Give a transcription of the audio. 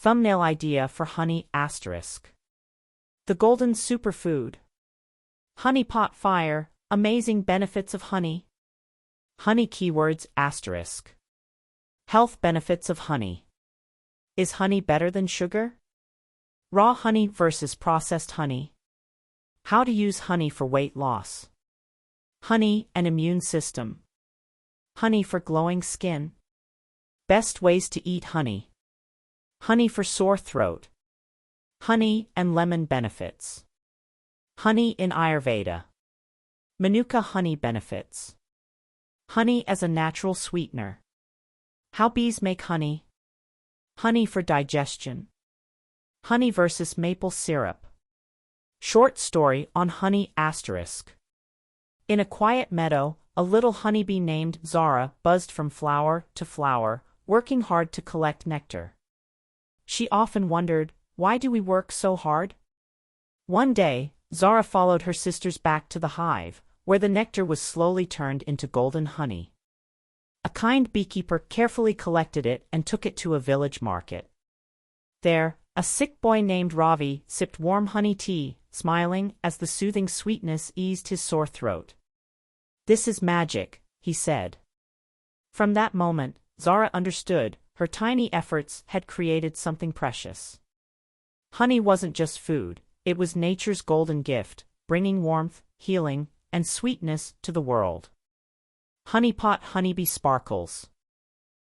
Thumbnail idea for honey asterisk. The golden superfood. Honey pot fire, amazing benefits of honey. Honey keywords asterisk. Health benefits of honey. Is honey better than sugar? Raw honey versus processed honey. How to use honey for weight loss. Honey and immune system. Honey for glowing skin. Best ways to eat honey. Honey for sore throat. Honey and lemon benefits. Honey in Ayurveda. Manuka honey benefits. Honey as a natural sweetener. How bees make honey. Honey for digestion. Honey versus maple syrup. Short story on honey asterisk. In a quiet meadow, a little honeybee named Zara buzzed from flower to flower, working hard to collect nectar. She often wondered, why do we work so hard? One day, Zara followed her sisters back to the hive, where the nectar was slowly turned into golden honey. A kind beekeeper carefully collected it and took it to a village market. There, a sick boy named Ravi sipped warm honey tea, smiling as the soothing sweetness eased his sore throat. "This is magic," he said. From that moment, Zara understood, her tiny efforts had created something precious. Honey wasn't just food, it was nature's golden gift, bringing warmth, healing, and sweetness to the world. Honey pot honeybee sparkles.